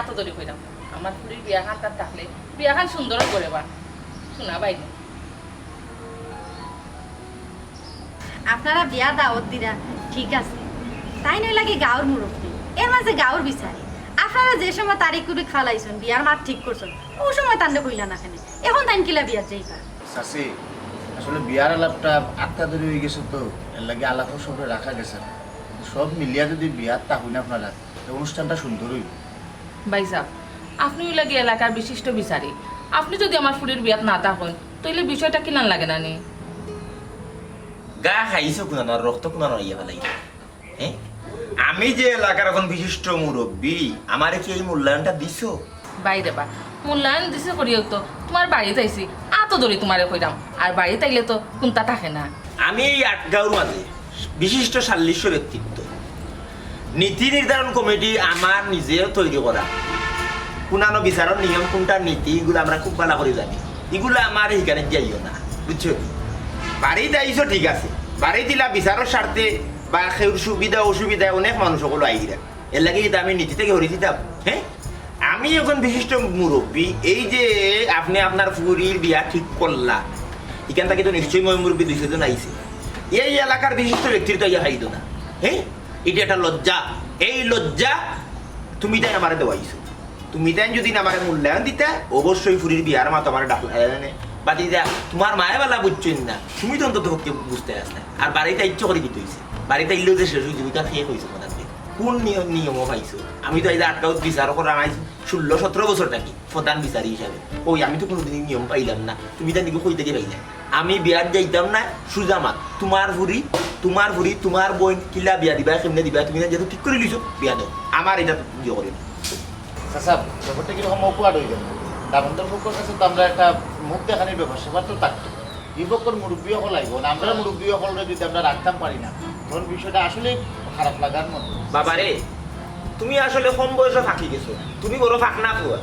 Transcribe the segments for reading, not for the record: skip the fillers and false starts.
এত দরি কইরাম আমার ফুরির বিয়া খান তার থাকলে বিয়া খান সুন্দর করে বা শোনা বাইক আপনারা বিয়া দাওয়াত দিরা ঠিক আছে, তাই নয় লাগে গাঁর মুরব্বী এর মাঝে গাঁর বিচারে আপনারা যে সময় তারিখ করে খালাইছেন বিয়ার মাঠ ঠিক করছেন ওই সময় তান্ডে কইলা না কেন এখন তাইন কিলা বিয়ার যাইবা চাচি আসলে বিয়ার আলাপটা আটটা ধরে হয়ে গেছে তো এর লাগে আলাপও সবে রাখা গেছে সব মিলিয়া যদি বিয়ার তা হই না আপনারা অনুষ্ঠানটা সুন্দর হইব। ভাই সাহেব আপনি লাগে এলাকার বিশিষ্ট বিচারি আপনি যদি আমার ফুরির বিয়াত না থাকেন তাইলে বিষয়টা কিনান লাগে না নি গা খাইছো কোনানোর রক্ত কোনানো ইয়ে ফেলাই হ্যাঁ আমি যে এলাকার এখন বিশিষ্ট মুরব্বী আমারে কি এই মূল্যায়নটা দিছো বাইরে বা মূল্যায়ন দিছে করিও তো তোমার বাড়ি যাইছি এত দরি তোমারে কইরাম আর বাড়ি তাইলে তো কোনটা থাকে না আমি এই আটগাঁওর মাঝে বিশিষ্ট সাল্লিশ্য ব্যক্তিত্ব নীতি নির্ধারণ কমিটি আমার নিজেও তৈরি করা কোনানো বিচারণ নিয়ম কোনটা নীতি এগুলো আমরা খুব ভালো করে জানি এগুলো আমার এখানে যাইও না বুঝছো বাড়িতে আইসো ঠিক আছে বাড়ি দিলা বিচারের স্বার্থে বা সেউর সুবিধা অসুবিধা অনেক মানুষ সকল আইরা এর লাগে কিন্তু আমি নীতি থেকে হরি দিতাম হ্যাঁ আমি এখন বিশিষ্ট মুরব্বী এই যে আপনি আপনার ফুরির বিয়া ঠিক করলা এখান থেকে তো নিশ্চয়ই মই মুরব্বী 200 জন আইছে এই এলাকার বিশিষ্ট ব্যক্তির তো ইয়া খাইতো না হ্যাঁ এটা একটা লজ্জা এই লজ্জা তুমি তাই আমারে দেওয়াইছো তুমি তাই যদি আমারে মূল্যায়ন দিতে অবশ্যই ফুরির বিয়ার মা তোমার ডাকলা বা দিদা তোমার মায়ে বেলা বুঝছেন না তুমি তো অন্তত পক্ষে বুঝতে আস না আর বাড়িতে ইচ্ছা করে দিতে হয়েছে বাড়িতে ইলেও যে শেষ জীবিকা খেয়ে হয়েছে কোথার কোন নিয়মও পাইছো আমি তো এই যে আটকাউত বিচার করা আনাইছি 16-17 বছর থাকি প্রধান বিচারী হিসাবে ওই আমি তো কোনোদিন নিয়ম পাইলাম না তুমি তার দিকে কই থেকে পাইলে আমি বিয়ার যাইতাম না সুজামাত তোমার ভুরি তোমার বোন কিলা বিয়া দিবা কেমনে দিবা তুমি যেহেতু ঠিক করে লিছো বিয়া দাও আমার এটা ইয়ে করে চাচা ব্যাপারটা কিরকম অপওয়ার্ড হয়ে গেল দামোদর পক্ষর কাছে তো আমরা একটা মুখ দেখানোর ব্যাপার সেবার তো থাকতো এই পক্ষর মুরব্বী হল লাগবো না আমরা মুরব্বী হলরে যদি আমরা রাখতাম পারি না তখন বিষয়টা আসলে খারাপ লাগার মতো বাবারে তুমি আসলে কম বয়সে ফাঁকি গেছো তুমি বড় ফাঁক না পুয়া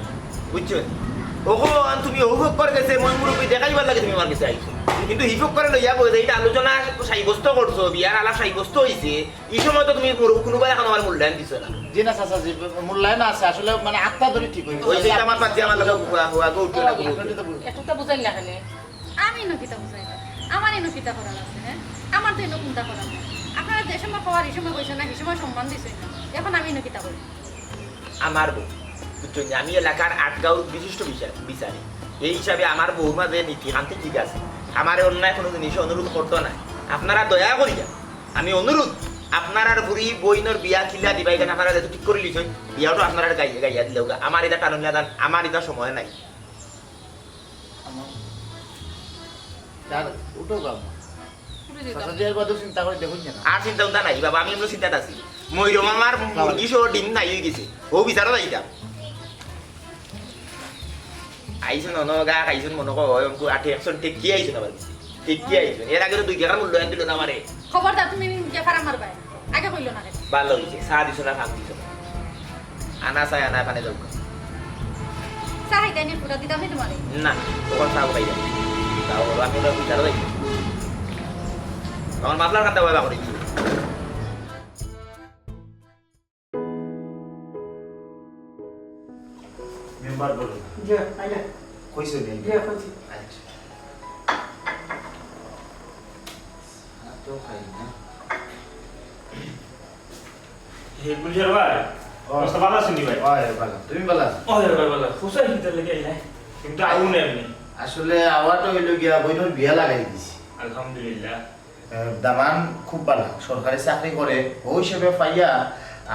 বুঝছো ওখন তুমি অভিযোগ করে গেছে মই মুরব্বী দেখাইবার লাগে তুমি আমার কাছে আইছো কিন্তু হিফক করে লইয়া বই এইটা আলোচনা সাব্যস্ত করছো বিয়ার আলাপ সাব্যস্ত হয়েছে এই সময় তো তুমি কোনোবাই এখন আমার মূল্যায়ন দিছো না জি না চাচা জি মূল্যায়ন আছে আসলে মানে আত্মা ধরে ঠিক হয়ে ওই যে আমার পাচ্ছি আমার লোক উঠবে না এতটা বুঝাই না কেন আমি নকিতা বুঝাই না আমারই নকিতা করার আছে হ্যাঁ আমার তো এনে কোনটা করার নেই আপনারা যে সময় খাওয়ার এই সময় কইছেন না এই সময় সম্মান দিছে এখন আমি নকিতা করি আমার বউ বুঝছো আমি এলাকার আটগাঁওর বিশিষ্ট বিচারী এই হিসাবে আমার বৌমা যে নীতিকান্তি ঠিক আছে আমার অন্যায় কোনো জিনিস অনুরোধ করতো না আপনারা দয়া করিয়া আমি অনুরোধ আপনার আর বুড়ি বইনের বিয়া খিলা দিবা এখানে আপনারা যেহেতু ঠিক করে লিছেন বিয়াও আপনারা গাইয়া দিলেও আমার এটা কারণ আমার এটা সময় নাই উঠো বাবা চাচা জি এর বাদে চিন্তা করে দেখুন না আর চিন্তা উন্তা নাই বাবা আমি এমন চিন্তাত আছি ময়ূরম আমার মুরগি সহ ডিম নাই হয়ে গেছে ও বিচারও যাইতাম আইসুন অনগা খাইছুন মনে কয় অঙ্কু 8 টেকি আইছুন আবার টেকি আইছুন এর আগে তো 2 টাকার মূল্যায়ন দিল না আমারে খবরদার তুমি গেফার আমার ভাই আগে কইলো না ভালো হইছে চা দিছো না খাম দিছো আনা চাই আনা পানে যাও চাই তাই নি পুরা দিতাম নি তোমারে না তখন চাও খাই যাও তাও আমি ওরা বিচারও যাই তখন মাফলার কাটা বলা করি মেম্বার বলো জি আইলে কইছো নি জি কইছি আচ্ছা তো খাই না হে গুলজার ভাই অবস্থা ভালো আছেন ভাই ওই ভালো তুমি ভালো আছো ওই ভাই ভালো খুশাই হিতে লেগে আইলা কিন্তু আউন এমনি আসলে আওয়াটা হইলো গিয়া বইনোর বিয়া লাগাই দিছি আলহামদুলিল্লাহ দামান খুব ভালো সরকারি চাকরি করে ওই হিসেবে পাইয়া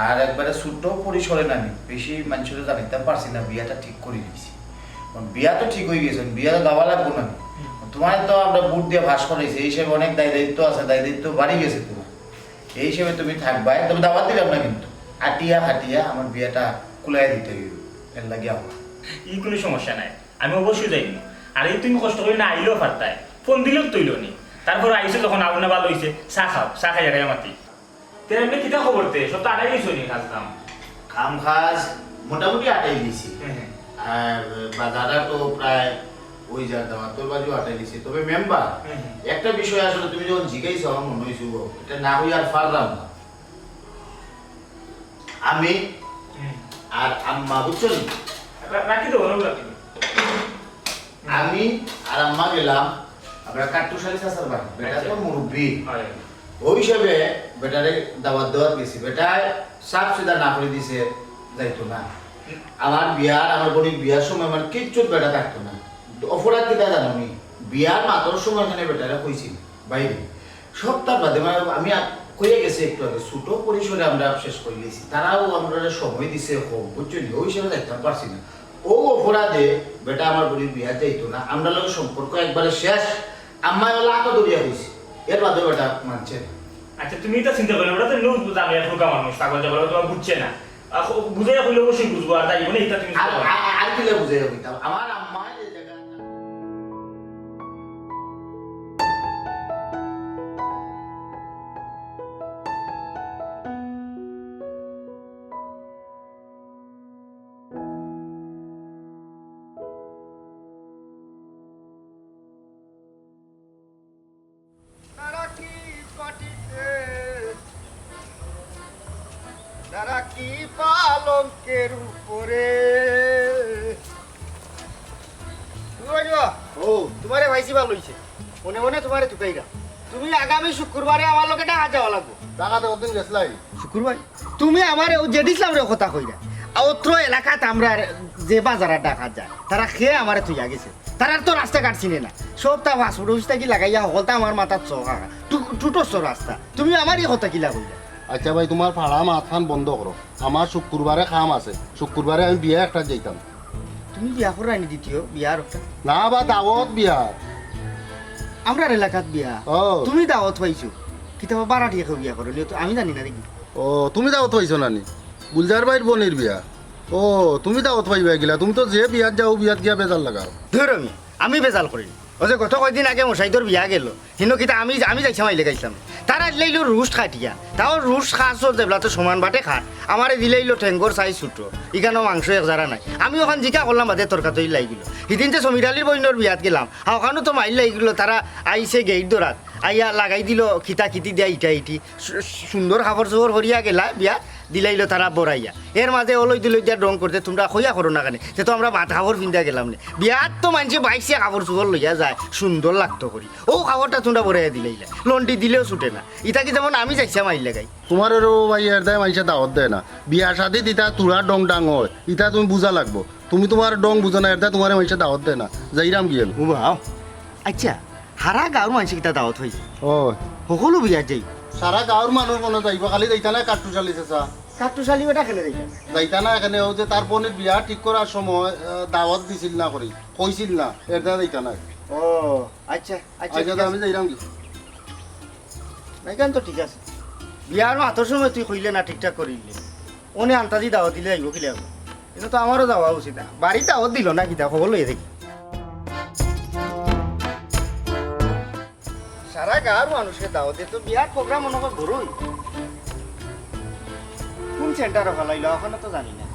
আর একবারে ছোট পরিসরে নামি বেশি মানুষের জানিতে পারছি না বিয়াটা ঠিক করে দিয়েছি বিয়া তো ঠিক হয়ে গেছে বিয়া দেওয়া লাগবো না তোমার তো আমরা বুট দিয়ে ভাস করেছি এই হিসেবে অনেক দায় দায়িত্ব আছে দায় দায়িত্ব বাড়ি গেছে তোমার এই হিসেবে তুমি থাকবা তবে দাওয়াত দিলাম না কিন্তু আটিয়া হাটিয়া আমার বিয়াটা কুলাই দিতে হইব এর লাগে আমার ই কোনো সমস্যা নাই আমি অবশ্যই যাইনি আর এই তুমি কষ্ট করে না আইলেও পারতাই ফোন দিলেও তৈল নি তারপর আইসো তখন আউনা ভালো হইছে চা খাও চা খাই জায়গায় মাতি তেরা এমনি কিতা খবর তে সব তো আড়াই গেছো নি কাজ কাম কাম কাজ মোটামুটি আটাই দিছি আর বাজারটা তো প্রায় ওই যা দেওয়া তোর বাজু আটাই দিছি তবে মেম্বার একটা বিষয় আসলে তুমি যখন জিজ্ঞাসা আমার মনে হয়েছে এটা না হই আর পারলাম না আমি আর আম্মা বুঝছো নি? রাখি দেবো রাখি আমি আর আম্মা গেলাম আমরা কাট্টুশালী চাচার বাড়ি, বেটা তো মুরব্বী, ওই হিসাবে বেটারে দাওয়াত দেওয়ার গেছি। বেটায় সাফ সুদা না করে দিছে, যাইতো না। আমার বোনের বিয়ার সময় আমার কিচ্ছু বেটা থাকতো না। অপরাধ কিতা জানো নি, বিয়ার মাত্র সময় এখানে বেটারা কইছি বাইরে সপ্তাহ বাদে, মানে আমি কইয়া গেছি একটু আগে, ছোট পরিসরে আমরা শেষ করে গেছি। তারাও আমরা সময় দিছে হোক, বুঝছো নি, ওই হিসাবে যাইতে পারছি না। ও অপরাধে বেটা আমার বোনের বিয়া যাইতো না, আমরা লোক সম্পর্ক একবারে শেষ। আম্মা ওলা আতো দরিয়া হয়েছে, এর বাদে বেটা মানছে না। আচ্ছা তুমি এটা চিন্তা করলে ওটা তো নো জানে ফুকা মানুষ পাগল যাবো তোমার বুঝছে না, বুঝে হইলে অবশ্যই বুঝবো। আর তাই বলে এটা তুমি আর কিলে বুঝে হইতাম আমার আম্মা এই জায়গা তারা কি পালঙ্কের উপরে ও তোমারে ভাইসি ভালো হইছে, মনে মনে তোমারে ঠুকাইরা। তুমি আগামী শুক্রবারে আমার লোকে টাকা যাওয়া লাগবো। টাকা তো ওদিন গেছলাই শুক্রবার তুমি আমার যে দিছিলাম রে কথা কইরা, অত্র এলাকাত আমরা যে বাজারে ডাকা যায় তারা খেয়ে আমারে থইয়া গেছে। তারা তো রাস্তা কাটছিনে না, সব তা পাসপোর্ট অফিসটা কি লাগাইয়া হলতা আমার মাথার চকা টুটোস রাস্তা। তুমি আমারই কথা কিলা কইরা। আচ্ছা ভাই, তোমার ভাড়া মাথান বন্ধ করো। আমার শুক্রবারে কাম আছে, শুক্রবারে আমি বিয়ে একটা যাইতাম। তুমি বিয়া করে আনি দ্বিতীয় বিয়ার একটা না বা দাওয়াত বিয়া, আমরা এলাকাত বিয়া। ও তুমি দাওয়াত পাইছো কিতাবা বাড়া ঠিক বিয়া করে তো আমি জানি না দেখি। ও তুমি দাওয়াত পাইছো নানি? গুলজার ভাইয়ের বোনের বিয়া। ও তুমি দাওয়াত পাইবা গিলা, তুমি তো যে বিয়াত যাও বিয়াত গিয়া বেজাল লাগাও। ধর আমি বেজাল করি। ও যে গত কয়দিন আগে মশাইদর বিয়া গেল, কিন্তু কিতা আমি যাইছাম আইলে গাইছিলাম। তারা দিলাইলো রুষ্ট খাটিয়া, তাও রুষ্ট খাস যেগুলা তো সমান বাটে খাট। আমারে দিলাইলো ঠেঙ্গর সাইজ ছোট, ইখানো মাংস এক জারা নাই। আমি ওখান জিকা করলাম বাদে তরকাতরি লাগিল। সেদিন যে সমীরালির বইনর বিয়াত গেলাম, ওখানেও তো মাইল লাগিল। তারা আইসে গেট দৌড়াত আইয়া লাগাই দিল খিতা খিতি দিয়া ইটা ইটি সুন্দর খাবার চোবর ভরিয়া গেলা বিয়া দিলাইলো তারা বড়াইয়া। এর মাঝে ওলই দিল দিয়া রং করতে তোমরা খইয়া করো না কেন, সে তো আমরা ভাত খাবার পিন্ধা গেলাম না। বিয়াত তো মানুষে বাইসে কাপড় চোপড় লইয়া যায়, সুন্দর লাগতো করি। ও খাবারটা তোমরা বড়াইয়া দিলাইলা, লন্ডি দিলেও ছুটে না। ইটা কি যেমন আমি যাইছিলাম আইল লাগাই। তোমার ভাই এর দেয় মানুষে দাওয়াত দেয় না। বিয়া শাদি দিতা তুরা ডং ডাং হয়, ইটা তুমি বুঝা লাগবো। তুমি তোমার ডং বুঝো না, এর দেয় তোমার মানুষে দাওয়াত দেয় না। যাইরাম গিয়ে বাও আচ্ছা, হারা গাঁৱৰ মানুষ কিটা দাওয়াত হয়েছে, ও সকলো বিয়াত যাই। সারা গাঁৱৰ মানুষ মনে যাইব, খালি যাইতা না কাট্টু চালি চেঁচা কাট্টুশালী বেটা খেলে যাই। যাইতা না এখানে। ও যে তার বোনের বিয়া ঠিক করার সময় দাওয়াত দিছিল না করি, কইছিল না, এর দেয় যাইতা না। ও আচ্ছা আচ্ছা, আচ্ছা আমি যাইরাম কি নাইকান তো ঠিক আছে। বিয়ার মাত্র সময় তুই কইলে না ঠিকঠাক করিলে, ওনে আন্তাজি দাওয়াত দিলে আইব কিলে আইব। কিন্তু তো আমারও যাওয়া উচিত না, বাড়ি দাওয়াত দিল না কিতা খবর লইয়া দেখি। সারা গাঁর মানুষকে দাওয়াত দিয়ে তো বিয়ার প্রোগ্রাম মনে হয় বড়ই। কোন সেন্টারে ফেলাইলো ওখানে তো জানি না।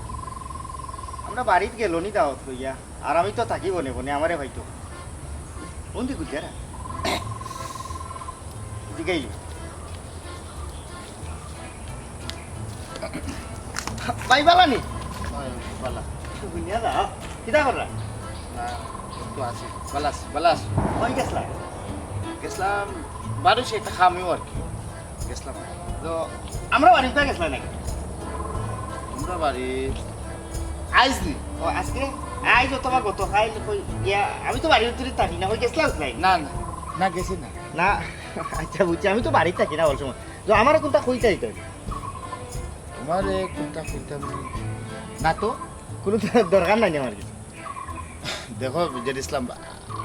আমরা বাড়িতে গেল নি দাওয়াত লইয়া, আর আমি তো থাকি বনে বনে আমারে ভাইতো কোন দিক গুজারা জিগাইলি ভাই বালানি বালা বুনিয়া দা কিটা করলা তো আছে বালাস কই গেছলা? গেছিলাম বাড়ি, সেটা খামিও আর কি গেছিলাম। তো আমরা বাড়িতে গেছলা নাকি? তোমরা বাড়ি আইস নি? ও আজকে আই যত বা গত খাই কই ইয়া আমি তো বাড়ির ভিতরে থাকি না, কই গেছলা নাই? না না না গেছি না। না আচ্ছা বুঝছি, আমি তো বাড়িতে থাকি না বল সময়। তো আমার কোনটা কইতে আইতে তোমার কোনটা কইতাম না তো, কোনো দরকার নাই আমার কিছু। দেখো বিজয় ইসলাম,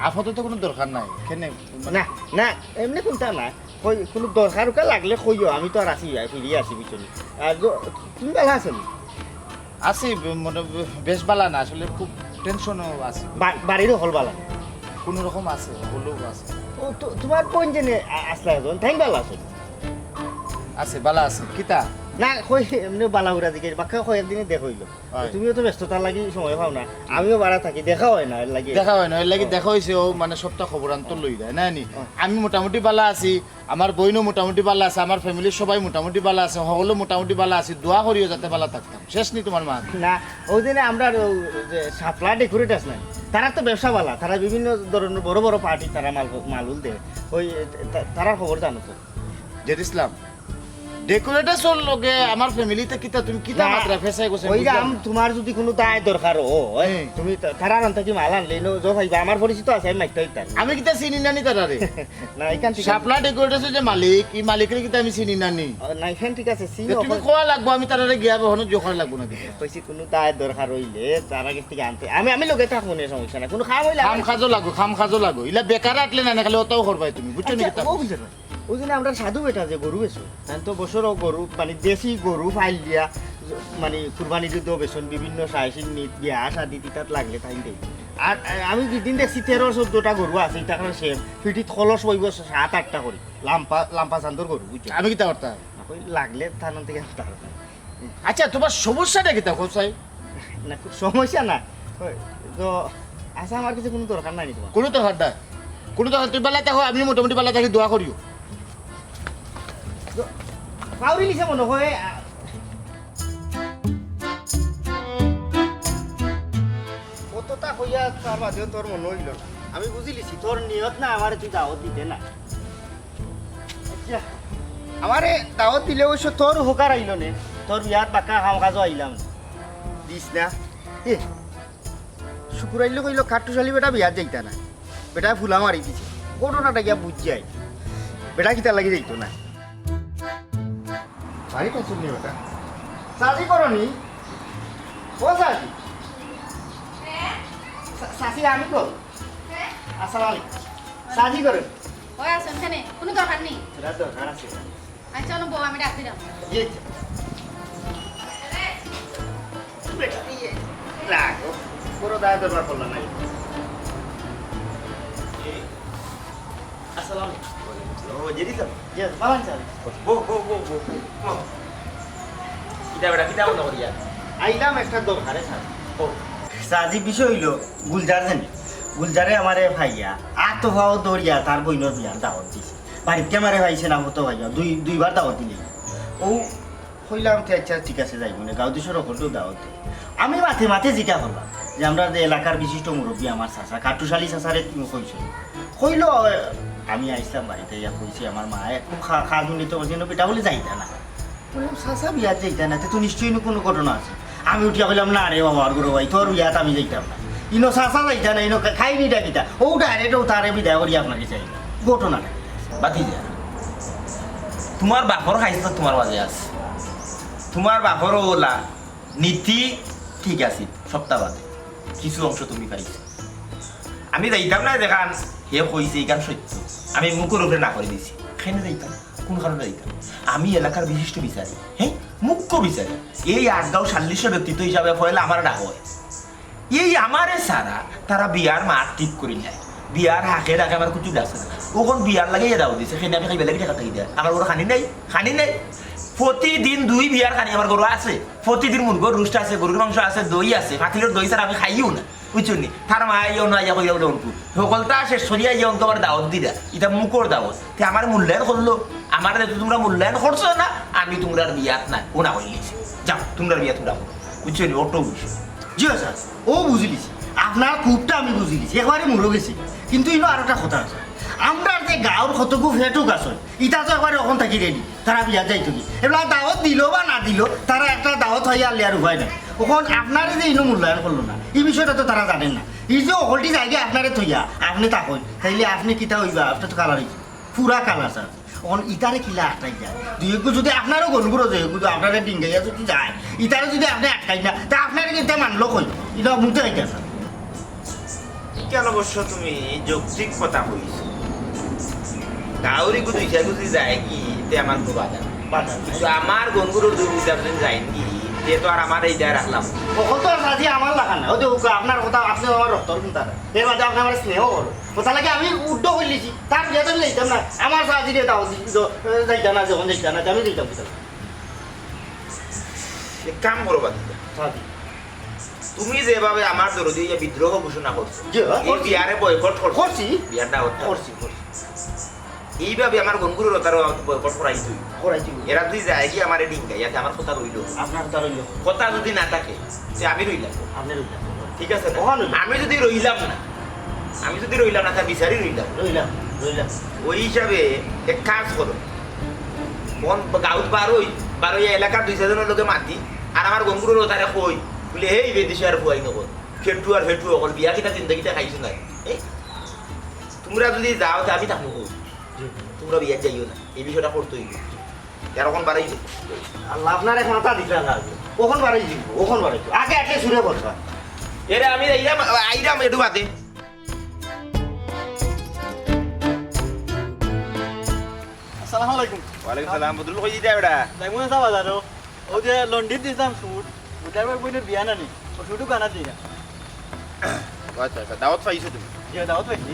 আপাতত কোনো দরকার নাই। কেনে না না এমনি কোনটা না, কই কোনো দরকার উকা লাগলে কইও, আমি তো আর আসি ফিরিয়ে আসি পিছনে। আর তুমি ভালো আছো? আছি, মানে বেশ বালা না, আসলে খুব টেনশনও আছে। বাড়িরও হল বালা কোনো রকম আছে, হলেও আছে। ও তোমার কোন জেনে আসলা এখন তাই ভালো আছো? আছে বালা আছে। কিতা না কই এমনি বালাগুড়া দিকে বাক্কা কয়েকদিনে দেখ হইলো হয়। তুমিও তো ব্যস্ততা লাগি সময় পাও না আমিও বাড়া থাকি দেখা হয় না এর লাগি দেখা হয় না এর লাগি দেখা হয়েছে ও মানে সপ্তাহ খবরান্ত লই যায় না নি আমি মোটামুটি বালা আছি আমার বইনও মোটামুটি বালা আছে আমার ফ্যামিলির সবাই মোটামুটি বালা আছে সকলো মোটামুটি বালা আছে দোয়া করিও যাতে বালা থাকতাম শেষ নি তোমার মা না ওই দিনে আমরা যে সাপ্লাই ডেকোরেট আছে না তারা তো ব্যবসা বালা তারা বিভিন্ন ধরনের বড় বড় পার্টি তারা মালুল দেয় ওই তারা খবর জানো তো জেদ ইসলাম ডেকোরেটার লগে আমার ফ্যামিলিতে কিতা তুমি কিতা না, মাত্রা ফেসাই গোছে ওই দাম তোমার যদি কোনো দায় দরকার ও হ্যাঁ। তুমি তারা আনতে কি মাল আনলে নো যো ভাইবা আমার পরিচিত আছে আমি মাইকটাই তার আমি কিতা চিনি নানি তারারে না এখান থেকে শাপলা ডেকোরেটার যে মালিক এই মালিকের কিতা আমি চিনি নানি না এখান ঠিক আছে যে তুমি কোয়া লাগবো আমি তারারে গিয়া বহন জোখার লাগবো না কিতা কইছি কোনো দায় দরকার হইলে তারা কাছ থেকে আনতে আমি লগে থাকবো না সমস্যা না কোনো খাম হইলে খাম খাজো লাগো ইলা বেকার আটলে না খালি ওটাও করবাই তুমি বুঝছো নি কিতা ওই জন্য আমরা সাধু বেটা যে গরু বেছো তাই তো বছরও গরু মানে দেশি গরু ফাইল দিয়া মানে কুরবানি যুদ্ধ বেছন বিভিন্ন সাইসিন নিত বিয়া শাদি তিতাত লাগলে তাই দেই আর আমি যেদিন দেখছি 13-14টা গরু আছে এটা কারণে সেম ফিটিত খলস বইব 7-8টা করে লাম্পা চান্দর গরু বুঝছো আমি কিতা করতাম ওই লাগলে তার থেকে তার আচ্ছা তোমার সমস্যাটা কিতা কোথায় না খুব সমস্যা না ওই, তো আচ্ছা আমার কিছু কোনো দরকার নাই তোমার কোনো তো হাড্ডা কোনো তো তুই বেলা দেখো আমি মোটামুটি বেলা থাকি দোয়া করিও কাউরি লিখে মনে হয় কতটা হইয়া তার বাদেও তোর মনে হইল না আমি বুঝিলিছি তোর নিয়ত না আমার তুই দাওয়াত দিতে না আচ্ছা, আমারে দাওয়াত দিলে অবশ্য তোর হুকার আইল নে তোর বিয়াত বাক্কা কাম কাজও আইলাম দিস না এ শুকুর আইলে কইল কাট্টুশালি বেটা বিয়াত যাইতা না বেটা ফুলা মারি দিছে ঘটনাটা গিয়া বুঝ যায় বেটা কিতা লাগি যাইতো না বাড়ি কাছে নি বেটা সাজি করনি ও সাজি সাসি আমি কো আসসালামু আলাইকুম সাজি করুন ওই আসুন এখানে কোনো দরকার নেই সেটা দরকার আছে আচ্ছা চলো বউ আমি ডাক দিলাম জি বেটা ইয়ে লাগো পুরো দায় দরবার করলাম না আসসালামু আলাইকুম ও জেদি স্যার জি ভালো আছেন বো কিতা বেটা কিতা মনে করিয়া আইলাম একটা দরকারে স্যার ও সাজি বিষয় হইল গুলজার জানি গুলজারে আমারে ভাইয়া আতো ভাও দরিয়া তার বইনর বিয়ার দাওয়াত দিছে বাড়িতে আমারে ভাইছে না হতো ভাইয়া দুইবার দাওয়াত দিলে ও হইলাম তো আচ্ছা ঠিক আছে যাই মনে গাঁও দিশোর ওপরও দাওয়াত দেয়। আমি মাথে জিজ্ঞা করলাম যে আমরা যে এলাকার বিশিষ্ট মুরব্বী আমার চাচা কাটুশালী চাচারে কইছ কইল আমি আইসলাম বাড়িতে ইয়া কইছি আমার মায়ে খুব খাজুনি তো যেন বেটা বলে যাইতা না বললাম চাচা বিয়াত যাইতা না তো নিশ্চয়ই কোনো ঘটনা আছে আমি উঠিয়া কইলাম না রে বাবা আর গুরু ভাই তোর বিয়াত আমি যাইতাম না ইনো চাচা যাইতা না ইনো খাইবি ডাকিতা ও ডাইরেক্ট ও তারে বিদায় করি আপনাকে চাই না ঘটনাটা বাতি যা তোমার বাপর খাইছে তো তোমার মাঝে আছে তোমার বাপর ওলা নীতি ঠিক আছে সপ্তাহ বাদে কিছু অংশ তুমি পাইছো আমি যাইতাম না দেখান হে কইছে এইখান সত্য আমি মুখের উপরে না করে দিছি খেনে যাইতাম কোন কারণে যাইতাম আমি এলাকার বিশিষ্ট বিচারি হ্যাঁ মুখ্য বিচারি এই আটগাঁও 40 ব্যক্তিত্ব হিসাবে ফলে আমার ডাক হয় এই আমারে সারা তারা বিয়ার মাঠ ঠিক করি নেয় বিয়ার হাঁকে ডাকে আমার কিছু ডাকছে না ওখন বিয়ার লাগে দাও দিছে সেখানে আমি খাই বেলাকে টাকা থাকি দেয় আমার গরু খানি নাই প্রতিদিন 2 বিয়ার খানি আমার গরু আছে প্রতিদিন মুরগোর রুষ্ট আছে গরুর মাংস আছে দই আছে ফাঁকিলের দই ছাড়া আমি খাইও না বুঝছেন নি তার মা ইয়েও না ইয়া কইয়া উঠবো সকলটা শেষ সরিয়া ইয়ে তোমার দাওয়াত দিদা এটা মুখর দাওয়াত তে আমার মূল্যায়ন করলো আমার তোমরা মূল্যায়ন করছো না আমি তোমরা বিয়াত না ও না হইলেছি যাও তোমরা বিয়া তোমরা বুঝছো নি অটো বুঝছো জি স্যার ও বুঝিলিছি আপনার খুবটা আমি বুঝিলিছি একবারে মরে গেছি কিন্তু ইনো আর একটা কথা আছে আমরা যে গাঁৱৰ কতকু ফেটুক আছে ইটা তো একবারে ওখান থাকি রেডি তারা বিয়া যাইতো কি এবার দাওয়াত দিল বা না দিল তারা একটা দাওয়াত হয়ে আনলে আর উপায় নাই ওখান আপনারে যে ইনো মূল্যায়ন করলো না এই বিষয়টা তো তারা জানেন না এই যে অকলটি জায়গায় আপনারে থইয়া আপনি তাকই তাইলে আপনি কিতা হইবা আপনার তো কালার হইছে পুরা কালার স্যার ওখান ইটারে কিলা আটকাই যায় দুই একটু যদি আপনারও গরুগুলো যে কিন্তু আপনারা ডিঙ্গাইয়া যদি যায় ইটারে যদি আপনি আটকাই না তা আপনারে কিন্তু মানলো কই এটা মুখে আইতা স্যার কেন অবশ্য তুমি যৌক্তিক কথা কইছো কাউরি গুলো ইচ্ছা গুজি যায় কি তে আমার খুব বাধা কিন্তু আমার গনগুলোর দূর উদাহরণ যায় কি তে তো আর আমার এই দেয় রাখলাম কত সাজি আমার লাগা না ওই যে আপনার কথা আপনি আমার রক্তর কিন্তু এর মাঝে আপনি আমার স্নেহ করো কথা লাগে আমি উড্ড করলেছি তার বিয়ে তো যাইতাম না আমার সাজি দিয়ে দাও যাইতাম না যখন যাইতাম না আমি যাইতাম এক কাম করো বাদিদা তুমি যেভাবে আমার দরদি বিদ্রোহ ঘোষণা করছো জি, এই বিয়ারে বয়কট করছি। বিয়ার দাওয়াত করছি এইভাবে আমার গনগুরুর তারও বয়কট করাই তুই করাইছি এরা তুই যায় কি আমার ডিঙ্গা ইয়াতে আমার কথা রইল আপনার কথা রইল কথা যদি না থাকে যে আমি রইলাম আপনি রইলাম ঠিক আছে না? ওখানে রইলাম। আমি যদি রইলাম না তা বিচারি রইলাম রইলাম ওই হিসাবে এক কাজ করো কোন গাঁত বারোই এলাকার 2-4 লোকে মাতি আর আমার গঙ্গুরুর তারে কই বলে এই বেদিশে আর ফুয়াই নকল ফেটু আর ফেটু অকল বিয়া কিনা জিন্দগিটা খাইছো না তোমরা যদি যাও তা আমি থাকবো কই? তোমরা বিয়া যাইও না এই বিষয়টা করতেই এরকম বাড়াই আল্লাহ আপনার এখন তা দিতে লাগবে ওখান বাড়াই দিব ওখান বাড়াই দিব। আগে একটা শুনে কথা এরে আমি আইরাম একটু বাদে আসসালামু আলাইকুম ওয়ালাইকুম সালাম বদরুল কই দিতে এটা যাইমু না বাজারও ও যে লন্ডিত দিছিলাম শুট ওটার বইনের বিয়া নানি ও শুটু গানা দিয়া আচ্ছা আচ্ছা দাওয়াত পাইছো তুমি যে দাওয়াত পাইছি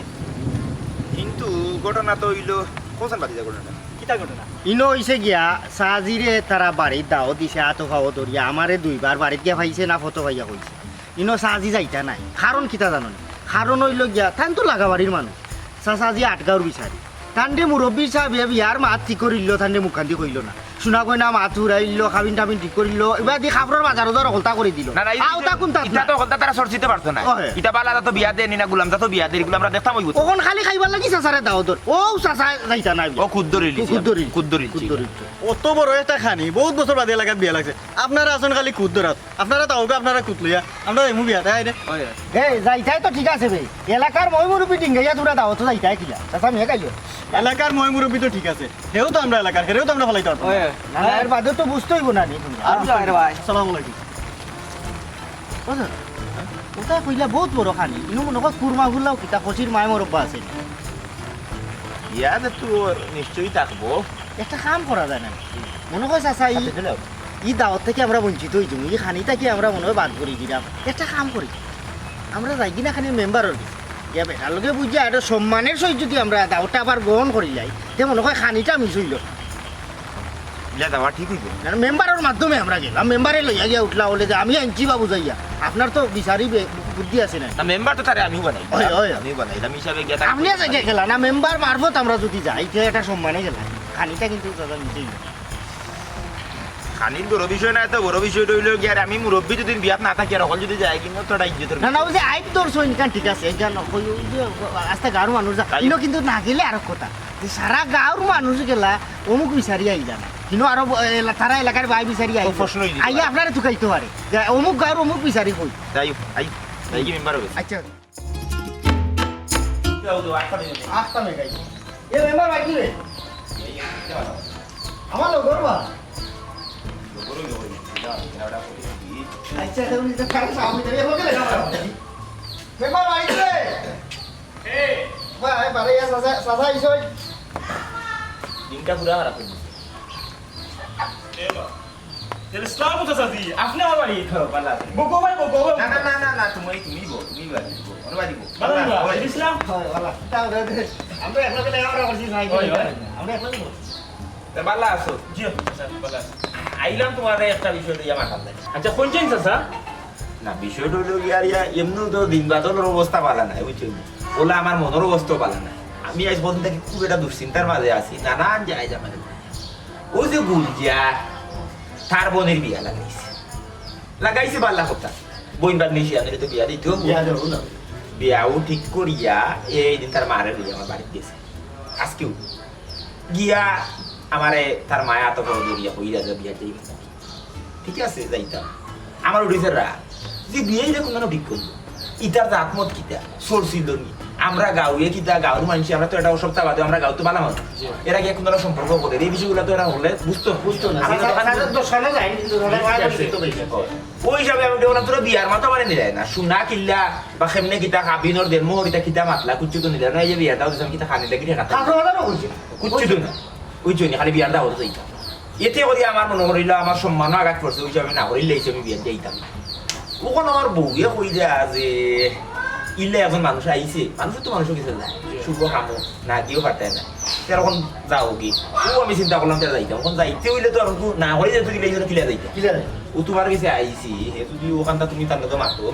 কিন্তু ঘটনা তো হইলো কোন বাড়ি যা ঘটনা কিতা ঘটনা ইনো হইছে গিয়া সাজিরে তারা বাড়ির দাও দিছে আতো খাওয়া ধরিয়া আমারে 2বার বাড়িত গিয়া পাইছে না ফটো পাইয়া কইছে ইনো সাজি যাইতা নাই কারণ কিতা জানো নি কারণ হইল গিয়া তান তো লাগা বাড়ির মানুষ সাজি আটগাঁওর বিচারি তান্ডে মুরব্বী সাহেব বিয়ার মাত ঠিক করিল তান্ডে মুখান্তি কইল না শুনা কই না মাত উড়াইল খাবিন টাবিন ঠিক করিল এবার দি খাবরের বাজারও ধর হলতা করে দিল আওতা কোন তাত ইটা তো কথা তারা সরছিতে পারতো না ওহে। ইটা বালা তো বিয়া দেনি না গুলাম তো বিয়া দেরি গুলাম আমরা দেখতাম হইব ওখন খালি খাইবার লাগি সাসারে দাও ধর ও সাসা যাইতা নাই ও কুদ্দরিল কুদ্দরিল কুদ্দরিল কুদ্দরিল অত বড় একটা খানি বহুত বছর বাদে এলাকাত বিয়া লাগছে আপনারা আসুন খালি কুদ ধরাত আপনারা তাওকে আপনারা কুত লইয়া আমরা এমু বিয়াতে আইরে এই যাইতাই তো ঠিক আছে ভাই এলাকার মই মুরব্বী ডিঙ্গাইয়া তোরা দাও তো যাইতাই কিলা চাচা মেয়ে কাইলো এলাকার মই মুরব্বী তো ঠিক আছে হেও তো আমরা এলাকার হেও তো আমরা ফলাইতে পারবো না না, এর বাদে তো বুঝতেই না নি তুমি আসসালামু আলাইকুম বুঝছো ওটা কইলা বহুত বড় খানি ইনু মনে কর কুরমা গুলাও কিতা কচির মায় মরব্বা আছে ইয়া তো নিশ্চয়ই থাকবো একটা কাম করা যায় না মনে কর চাচা ই দাওয়াত থেকে আমরা বঞ্চিত হই তুমি এই খানি থেকে আমরা মনে হয় বাদ করে দিলাম একটা কাম করি আমরা যাই কিনা খানি মেম্বারের বেটার লগে বুঝিয়া এটা সম্মানের সহিত যদি আমরা দাওয়াতটা আবার গ্রহণ করি যাই তে মনে হয় খানিটা মিস হইল ইলা দাওয়া ঠিক হইব মেম্বারের মাধ্যমে আমরা গেলাম মেম্বারে লইয়া গিয়া উঠলা বলে যে আমি আনছি বাবু যাইয়া আপনার তো বিচারি বুদ্ধি আছে না না মেম্বার তো তারে আমিও বানাই ওই, ওই। আমিও বানাইলাম হিসাবে গিয়া আপনি জায়গায় গেলা না মেম্বার মারফত আমরা যদি যাই তো এটা সম্মানে গেলাম খানিটা কিন্তু দাদা নিতেই না। খানির বড় বিষয় না তো বড় বিষয়টা হইলো গিয়া আমি মুরব্বী যদি বিয়াত না থাকি আর অকল যদি যায় কিন্তু তোটা ইজ্জতের না না ওই যে আইপ ধরছো ইনকান ঠিক আছে এই জন্য ওই যে আস্তে গাঁর মানুষ যা ইনো কিন্তু না গেলে আর কথা যে সারা গাঁর মানুষ গেলা অমুক বিচারি আই জানা কিন্তু আরো তারা এলাকার বাই বিচারি আই প্রশ্ন হয়ে যাবে। আইয়া আপনারা ঠুকাইতে পারে যে অমুক গাঁর অমুক বিচারি কই যাই যাই কি মেম্বার হবে আচ্ছা আস্তা মেগাই এ মেম্বার বাকি রে আমার লোক করবা আচ্ছা তুমি তো কার সামনে দাঁড়িয়ে হবে না মেম্বার বাকি রে ভাই বারে ইয়া সাসা ইসই দিনটা পুরা খারাপ হয়ে আপনি আমার বাড়ি ভালো বকো ভাই বকো না না না না না তুমি বাড়ি অনুবাদি ইসলাম হয় ভালো তাও দে আমরা একলা গেলে আমরা করছি ভাই আমরা একলা গেলে ভালো আছো জি স্যার ভালো আছে আইলাম তোমার একটা বিষয় দিয়ে আমার কাছে আচ্ছা কোন চেঞ্জ স্যার না বিষয়টা হলো ইয়া এমনি তো দিন বাদলের অবস্থা ভালো নাই বুঝছো ওলা আমার মনের অবস্থা ভালো নাই আমি আজ বন্ধু থেকে খুব একটা দুশ্চিন্তার মাঝে আছি নানান যায় যাবে ও যে গুলজিয়া তার বোনের বিয়া লাগাইছে বাল্লা কথা বোন বাদ মিশিয়ে আনলে তো বিয়া দিতেও বিয়াও ঠিক করিয়া এই দিন তার মারে লইয়া আমার বাড়িতে গেছে আজকেও গিয়া আমারে তার মায়া তো বড় দরিয়া হইয়া যা বিয়া যাই ঠিক আছে যাইতাম আমার উঠেছে রাগ যে বিয়েই দেখুন কেন ঠিক করলো ইটার জাতমত কিতা সরছিল নি আমরা গাঁয়ে কিতা গাঁর মানুষ আমরা তো এটা সপ্তাহ বাদে আমরা গাঁও তো বালা মানুষ এরা গিয়ে কোন সম্পর্ক করে এই বিষয়গুলো তো এরা হলে বুঝতো না তো শোনা যায় কিন্তু ওই হিসাবে আমি ওরা তোরা বিয়ার মাথা মানে নিলে না শুনা কিল্লা বা সেমনে কিতা কাবিনর দেড় মোহরিতা কিতা মাতলা কুচ্ছু তো নিলে না এই যে বিয়াটাও দিতাম কিতা খানি লাগি ঠেকা কুচ্ছু তো না ওই জন্য খালি বিয়ার দাও যাইতাম এতে করি আমার মনে করিল আমার সম্মান আঘাত করছে ওই হিসাবে না করিলে এই আমি বিয়ার যাইতাম ওখানে আমার বউয়ে কই দেয়া যে ইলে এখন মানুষ আইছে মানুষের তো মানুষও কিছু নাই শুভ কামো না দিয়েও পারতায় না এখন যাও কি ও আমি চিন্তা করলাম তারা যাইতাম এখন যাইতে হইলে তো আর না হয়ে যেত দিলে এই জন্য কিলা যাইতাম কি জানে ও তোমার কাছে আইছি হে যদি ওখানটা তুমি তার লোকে মাতো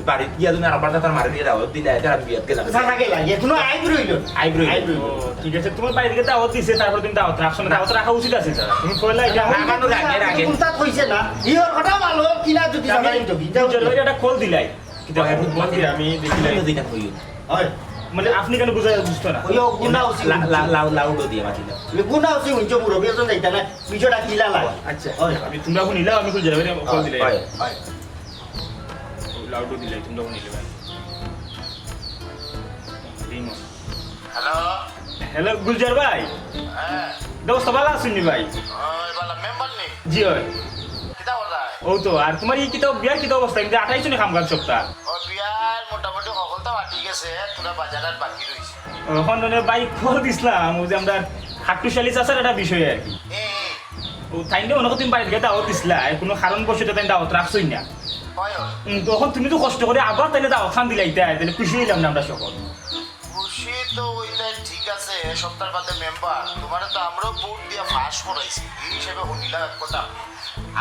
বাড়িতে গিয়া তুমি আবার তার মারে দিয়ে দাও দিলে তার বিয়াত গেলাম থাকে লাগে কোনো আইব রইল আইব্রো ও, ঠিক আছে তোমার বাইরে থেকে দাওয়াত দিছে তারপর তুমি দাওয়াত রাখছো না দাওয়াত রাখা উচিত আছে স্যার তুমি কইলা এটা লাগানো লাগে আগে কোনটা কইছে না ইওর কথা ভালো কিনা যদি জানাই তো কি এটা কল দিলাই কিন্তু বল দিয়ে আমি দেখিলাই দিনা কইও হয় মানে আপনি কেন বুঝতো না ওইও গুনা উসি লাউডো দিয়ে মাতিলাম গুনা উসি হইছো মুরবি তো যাইতা না বিজোটা কিলা লাই আচ্ছা হয় আমি তোমরা শুনিলাম আমি কল যাবে কল দিলাই হয় হয় লাউডো দিলাই তোমরা শুনিলে ভাই হ্যালো হ্যালো গুলজার ভাই হ্যাঁ ব্যবস্থা ভালো আসুননি ভাই ওই বালা মেম্বার নি জি হয় কিতা বলা ও তো আর তোমার এই কিতাব বিয়ার কিতাব অবস্থা কিন্তু 28 জনে কাম কাজ সপ্তাহ ও বিয়ার মোটামুটি সকলটা বাকি গেছে তোরা বাজারের বাকি রইছে এখন মানে বাইক কল দিছিলাম ও যে আমরা হাট্টুশালি চাষের একটা বিষয় আর কি এ ও তাইলে অনেক তুমি বাড়িতে দাওয়াত দিছিলা কোনো কারণ বসে তাই দাওয়াত রাখছই না হয় তখন তুমি তো কষ্ট করে আবার তাইলে দাওয়াত খান দিলাইতে তাহলে খুশি হইলাম না আমরা সকল খুশি তো ওইটাই ঠিক আছে সপ্তাহের বাদে মেম্বার তোমার তো আমরাও ভোট দিয়ে ফাঁস করাইছি এই হিসেবে শুনিলাম এক কথা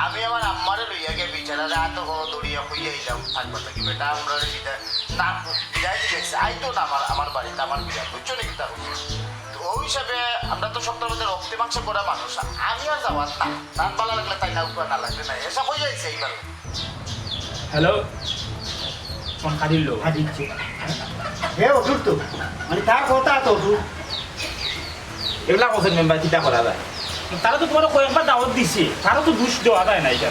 আমি আমার আম্মারে লইয়া গিয়ে বিচারারে এত বড় দড়িয়া হইয়া আইলাম থাকবা থাকি বেটা আমরা না বিদায় দিয়েছে আইতো না আমার বাড়িতে আমার বিদায় বুঝছো নাকি তা তো ওই হিসাবে আমরা তো সপ্তাহের মধ্যে রক্তে মাংস করা মানুষ আমি আর যাওয়ার না তার ভালো লাগলে তাই না উপর না লাগবে না এসব হয়ে যাইছে এইবার হ্যালো কোন খাদিল লো হাদিচ্ছে হে ওঠুর তো মানে তার কথা তো ওঠুর এগুলা কোসেন মেম্বার কিটা করা যায় তারা তো তোমার কয়েকবার দাওয়াত দিছে তারা তো দুষ দেওয়া যায় না এটা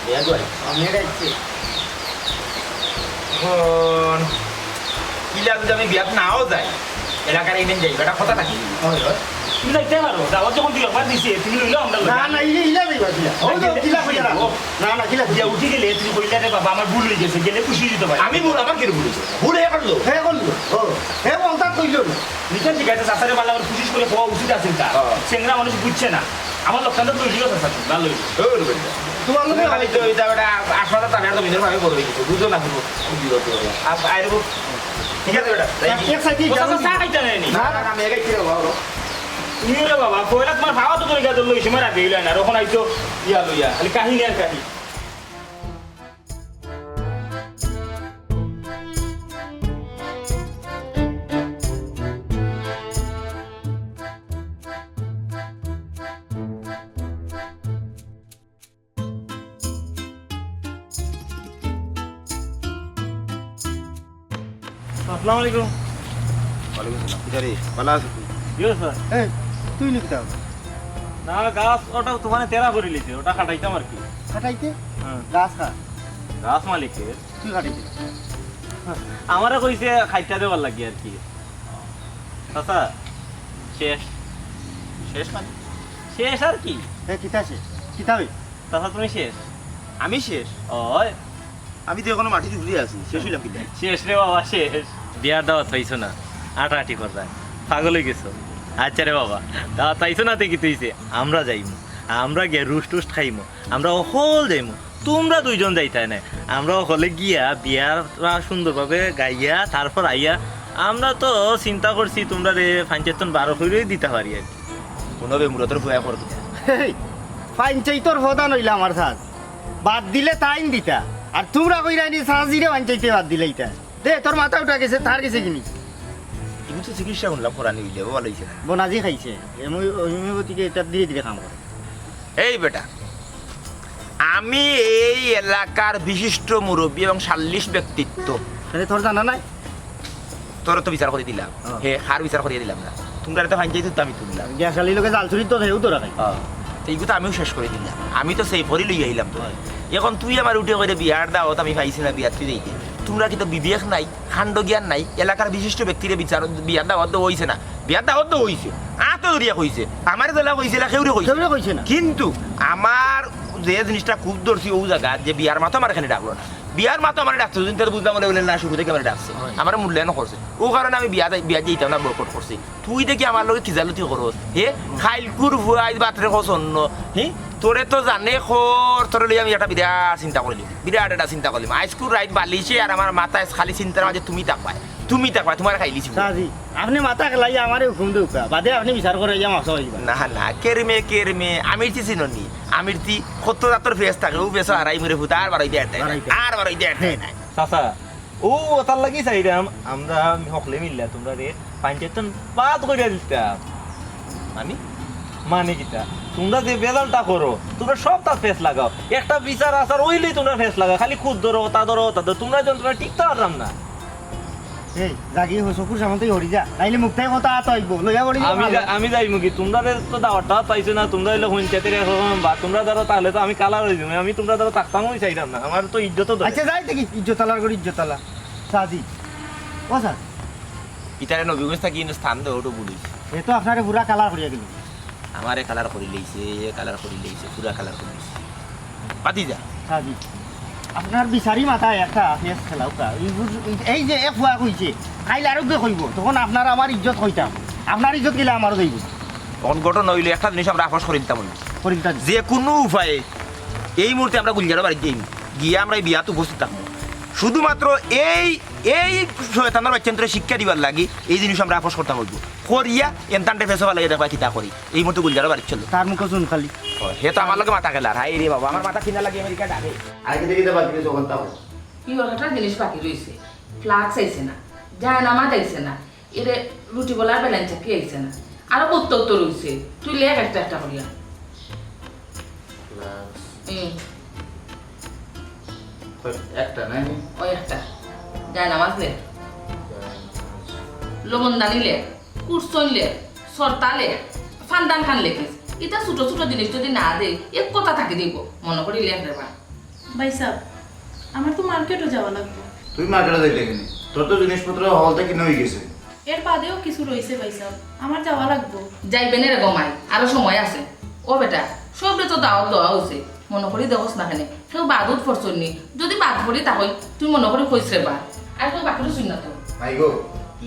ইয়া কই আমি এটা ইচ্ছে এখন কিলা যদি আমি বিয়াত নাও যাই এলাকার এনে যাই বেটা কথা থাকি তুমি যাইতে পারো দাওয়াত যখন দুই একবার দিছে তুমি লইলো আমরা না না ইলে ইলে বিবা কিলা ও তো কিলা কইরা না না কিলা দিয়া উঠি গেলে তুমি কইলে রে বাবা আমার ভুল হয়ে গেছে গেলে খুশি দিতে পারি আমি ভুল আমার কি ভুল হয়েছে ভুল হয়ে করলো হে করলো ও হে বলতা কইলো না নিচে ঠিক আছে চাষারে বালা আমার খুশি করে হওয়া উচিত আছে তা চেংরা মানুষ বুঝছে না আমার লক্ষণ তো তৈরি কথা স্যার ভালো তোমার লোকে আমি তো এটা বেটা আসলে তার তো বিনের ভাবে করবে কিছু বুঝো না কোনো বিরত আর আইরে ঠিক আছে বেটা এক সাইডে ও যাও চাচা চা খাইতে নেই না না আমি একাই ছিল বাবা তুমি রে বাবা কইলা তোমার ভাবা তো তরিকা দল লইছে মারা গেইলা না এখন আইতো ইয়া লইয়া খালি কাহিনী আর কাহিনী আসসালামু আলাইকুম ওয়ালাইকুম আসসালাম কিদারে ভালো আছো ইয়ে স্যার এই তুই লিখতা না গাছ ওটা তোমানে তেরা করে লিছে ওটা কাটাইতাম আর কি খাটাইতে হ্যাঁ গাছ খা গাছ মালিকের তুই খাটাইতে আমারে কইছে খাইতে দেবার লাগি আর কি চাচা শেষ শেষ মানে শেষ আর কি এ কিতাছে কিতাবে চাচা তুমি শেষ আমি শেষ ওই আমি তো এখনো মাটিতে ঘুরে আছি শেষ হইলাম কি শেষ রে বাবা শেষ বিয়ার দাওয়াত পাইছো না আটাআটি করবা পাগল হয়ে গেছো আচ্ছা রে বাবা দাওয়াত পাইছো না তো কি তুইছে আমরা যাইমু আমরা গিয়ে রুষ্ট টুষ্ট খাইমু আমরা হল যাইমু তোমরা দুইজন যাইতাই না আমরা হলে গিয়া বিয়ার সুন্দরভাবে গাইয়া তারপর আইয়া আমরা তো চিন্তা করছি তোমরা রে ফাঞ্চেতন 12 কইরেই দিতে পারি আর কি কোনো বেমুরতর ফুয়া কর ফাইন চাইতর প্রধান হইলা আমার সাজ বাদ দিলে তাইন দিতা আর তোমরা কইরা নি সাজিরে ফাইন চাইতে বাদ দিলে ইটা দে তোর মাথা উঠা গেছে তার গেছে কিনি তুমি তো চিকিৎসা করলাম করানি হইলে ভালো হইছে বনাজি খাইছে হোমিওপ্যাথিকে এটা ধীরে ধীরে কাম করে এই বেটা আমি এই এলাকার বিশিষ্ট মুরব্বী এবং সাল্লিশ ব্যক্তিত্ব তাহলে তোর জানা নাই তোর তো বিচার করে দিলাম হে হার বিচার করে দিলাম না তোমরা তো ফাইন চাইতো আমি তুললাম গ্যাসালি লোকে জাল চুরি তো হেউ তো রাখাই তো এইগুলো আমিও শেষ করে দিলাম আমি তো সেই ভরি লইয়া আইলাম তো এখন তুই আমার উঠে করে বিয়ার দাওয়াত আমি পাইছি না বিয়ার তুই দিতে তোমরা কি তো বিবেক নাই খান্ড জ্ঞান নাই এলাকার বিশিষ্ট ব্যক্তিরে বিচার বিয়ার দাওয়াত তো হইছে না বিয়ার দাওয়াত তো হইছে তো দরিয়া কইছে আমার জেলা কইছে না কেউরে কইছে কেউরে কইছে না কিন্তু আমার যে জিনিসটা খুব ধরছি ও জায়গা যে বিয়ার মাথা আমার এখানে ডাকলো না বিয়ার মাথা আমার ডাকছে যদি তার বুঝলাম বলে না শুরু থেকে আমার ডাকছে আমার মূল্যায়ন করছে ও কারণে আমি বিয়া যেতাম না বয়কট করছি তুই দেখি আমার লোক খিজালতি করস হে খাইলকুর ভুয়াই বাতরে কস অন্য হি তোরে তো জানে খর তোরে লই আমি একটা বিরাট চিন্তা করলি বিরাট একটা চিন্তা করলাম আইসকুল রাইট বালিছে আর আমার মাথায় খালি চিন্তার মাঝে তুমি তাক পায় তুমি থাকবা তোমার খাইলিছি সাজি আপনি মাথা খেলাই আমারে হুকুম দেউকা বাদে আপনি বিচার করে ইয়া মাছ হইবা না না কেরমে আমির তি চিননি আমির তি কত জাতর ফেস থাকে ও বেশ হারাই মরে ফুটা আর বাড়াই দেয় আর বাড়াই দেয় চাচা ও ওটার লাগি চাইলাম আমরা সকলে মিললা তোমরা রে পঞ্চায়েতন বাদ করে দিতাম মানে কিটা তোমরা যে বেজালটা করো তোমরা সব তার ফেস লাগাও একটা বিচার আসার ওইলেই তোমরা ফেস লাগাও খালি খুদ ধরো তা ধরো তোমরা যখন তোমরা টিকতে পারলাম না এই জাগি চকুর সামনে হরি যা নাইলে মুক্তাই কথা আত হইব লইয়া বলি আমি যাই মুখি তোমরা তো দাওয়াটা পাইছো না তোমরা হইলে পঞ্চায়েতের বা তোমরা ধরো তাহলে তো আমি কালার হয়ে যাবো আমি তোমরা ধরো তাকতামই চাইলাম না আমার তো ইজ্জত আচ্ছা যাই দেখি ইজ্জতালার করে ইজ্জতালা সাজি ও স্যার ইতারে নবীগঞ্জ থাকি স্থান দেও ওটা বলিস এ তো আপনারে পুরা কালার করিয়া গেল আমারে কালার করি লইছে পুরা কালার করি লইছে পাতি যা সাজি আপনার বিচারি মাথায় একটা ফেস খেলাওকা এই যে এক ফুয়া কইছে খাইলে আরো কে কইব তখন আপনার আমার ইজ্জত হইতাম আপনার ইজ্জত গেলে আমারও যাইব অনগঠন হইলে একটা জিনিস আমরা আপোষ করে দিতাম পরিচিত যে কোনো উপায়ে এই মুহূর্তে আমরা গুলজারের বাড়িতে গিয়ে আমরা এই বিয়াতে উপস্থিত থাকবো শুধুমাত্র এই শয়তানের বাচ্চান্তরে শিক্ষা দিবার লাগি এই জিনিস আমরা আপোষ করতে হইব করিয়া এনতানটে ফেসবা লাগে দেখবা কিতা করি এই মুহূর্তে গুলজারের বাড়ি চলো তার মুখে শুন খালি হে তো আমার লগে মাথা খেলার হাই রে বাবা আমার মাথা কিনা লাগে আমেরিকা ডাকে আগে দেখি বাকি যখন তাও কি একটা জিনিস বাকি রয়েছে ফ্লাক্স আইছে না জায়নামাজ আইছে না এরে রুটি বলার বেলান চাকি আইছে না আরো উত্তর রয়েছে তুই লেখ একটা করিয়া একটা নাই ওই একটা জায়নামাজ লে লবণদানি লে কুরসন লে সরতা লে ফান্দান খান লেখিস এটা ছোট ছোট জিনিস যদি না দে এক কথা থাকে দিব মনে করি লেখ রে বা ভাই সাহেব আমার তো মার্কেটও যাওয়া লাগবে তুই মার্কেটে যাইলে কিনে তোর তো জিনিসপত্র হলতে কিনে হয়ে গেছে এর বাদেও কিছু রয়েছে ভাই সাহেব আমার যাওয়া লাগবে যাইবেন রে গমাই আরো সময় আছে ও বেটা সবরে তো দাওয়াত দেওয়া হয়েছে মনে করি দেওয়াস না কেন কেউ বাদত ফরছনি যদি বাদ পড়ি তাহলে তুই মনে করি কইস রে বা আর কেউ বাকিরও শুন না তো ভাই গো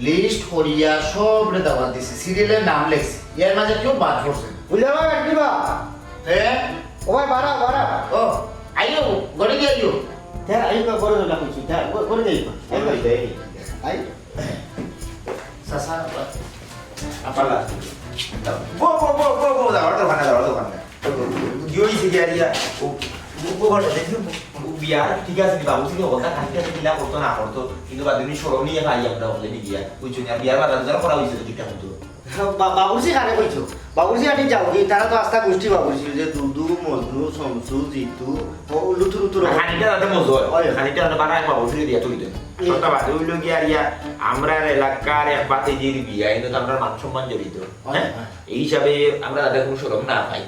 লিস্ট করিয়া সবরে দাওয়াত দিছে সিরিয়ালের নাম লেখছে এর মাঝে কেউ বাদ পড়ছে বুঝলে ভাই একদিবা হ্যাঁ ও ভাই বাড়া ও আইও গড়ে গিয়ে আইও হ্যাঁ আই করে না কইছি হ্যাঁ করে দেই আই সাসা আপালা বো দাও দোকানে দিওই থেকে আরিয়া ও ঘরে দেখুন বিয়ার ঠিক আছে বাবু থেকে কথা খাইতে দিলা করতো না করতো কিন্তু বাদিনী সরম নিয়ে ভাই আমরা অলরেডি বিয়া বুঝছো না বিয়ার বাদ যারা করা হইছে ঠিকটা মতো বাবুর্চি খানে কইছো বাবুর্চি আটি যাও কি তারা তো আস্থা গোষ্ঠী বাবুর্চি যে দুদু মজনু সমসু জিতু ও লুতু লুতু খানিটা রাতে মজো হয় খানিটা রাতে বানায় বাবু ফিরে দিয়া তুই দেন কথা বাদ হইলো কি আরিয়া আমরা এলাকার এক বাতে যে বিয়া কিন্তু আমরা মান সম্মান জড়িত হ্যাঁ এই হিসাবে আমরা তাদের কোনো সরম না পাই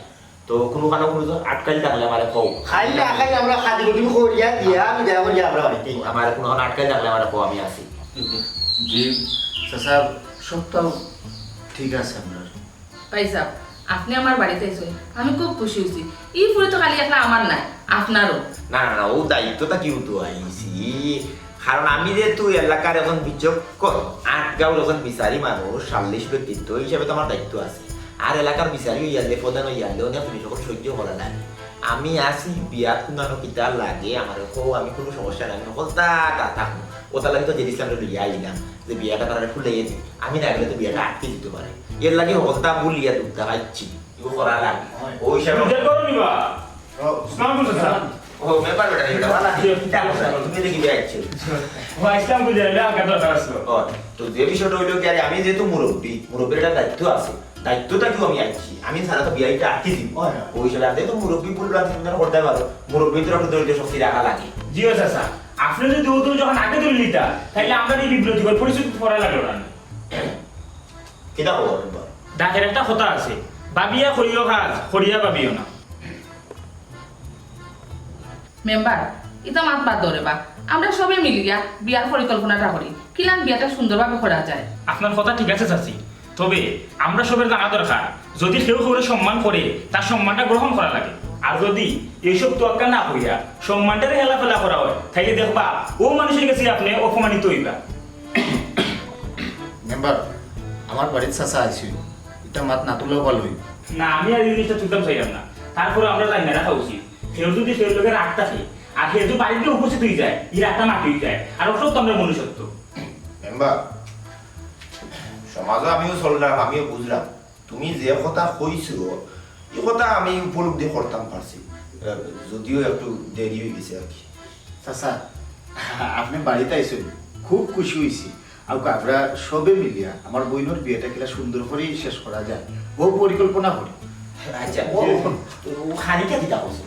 তো কোনো কারণে কোনো আটকাল থাকলে আমার কও খাইলে আখাই আমরা খাদি গুটি করিয়া দিয়া আমি দেয়া করিয়া আমরা বাড়িতে আমার কোনো আটকাল থাকলে আমার কও আমি আছি জি সাসা সবটাও ঠিক আছে আপনার ভাই সাহেব আপনি আমার বাড়িতে এসেছেন আমি খুব খুশি হয়েছি এই ফুলে তো খালি একটা আমার নাই আপনারও না না ও দায়িত্বটা কি হতো আইসি কারণ আমি যেহেতু এলাকার এখন বিচক্ষণ আটগাঁও যখন বিচারি মানুষ 40 ব্যক্তিত্ব হিসাবে তো আমার দায়িত্ব আছে আর এলাকার বিচারি হইয়ালে প্রধান হইয়ালে অনেক পুলিশ সকল সহ্য করা লাগে আমি আসি বিয়াত কোনো কিতা লাগে আমার আমি কোনো সমস্যা নাই সকলটা থাকুন ওটা লাগে তো যে ইসলামটা লইয়া আইলাম যে বিয়াটা তারা খুলে দিই আমি না গেলে তো বিয়াটা আটকে দিতে পারে এর লাগে সকলটা বলিয়া দুধটা পাচ্ছি এগুলো করা লাগে ওই হিসাবে ও ব্যাপার বেটা এটা ভালো তুমি দেখি যাচ্ছ ইসলাম বুঝাইলে আগে দরকার আছে তো যে বিষয়টা হইলো কি আরে আমি যেহেতু মুরব্বীর একটা দায়িত্ব আছে দায়িত্বটা কি আমি আইছি আমি সারা তো বিয়াইটা আটকে দিব ওই হিসাবে আপনি তো মুরব্বী বললাম তুমি করতে পারো মুরব্বীদের একটু দরিদ্র শক্তি রাখা লাগে জিও চাচা আপনি যদি ওদের যখন আগে ধরে নিতা তাহলে আমরা এই বিপ্লবীকর পরিস্থিতি পড়া লাগলো না কিনা খবর ডাকের একটা কথা আছে বাবিয়া করিও কাজ করিয়া বাবিও না মেম্বার এটা মাত বাদ ধরে বা আমরা সবাই মিলিয়া বিয়ার পরিকল্পনাটা করি কিলান বিয়াটা সুন্দরভাবে করা যায় আপনার কথা ঠিক আছে চাচি তবে আমরা সবের জানা দরকার যদি কেউ কেউ সম্মান করে তার সম্মানটা গ্রহণ করা লাগে আর যদি এইসব তোয়াক্কা না করিয়া সম্মানটারে হেলাফেলা করা হয় তাইলে দেখবা ও মানুষের কাছে আপনি অপমানিত হইবা মেম্বার আমার বাড়ির চাচা আইছিল এটা মাত না তুলেও ভালো হইব না আমি আর এই জিনিসটা তুলতাম চাইলাম না তারপরে আমরা জানি না রাখা উচিত কেউ যদি সেই লোকের রাগ থাকে আর সে যদি বাড়িতে উপস্থিত হয়ে যায় এই রাগটা মাটি হয়ে যায় আর ওসব তো আমরা মনুষ্যত্ব বা সমাজে আমিও চললাম, আমিও বুঝলাম তুমি যে কথা কইছো এই কথা আমি উপলব্ধি করতাম পারছি, যদিও একটু দেরি হয়ে গেছে আর কি। চাচা আপনি বাড়িতে আইসেন, খুব খুশি হয়েছি। আর আমরা সবে মিলিয়া আমার বইনের বিয়েটা কিলা সুন্দর করে শেষ করা যায় ও পরিকল্পনা করি। আচ্ছা ও খানিকা দিতা বলছো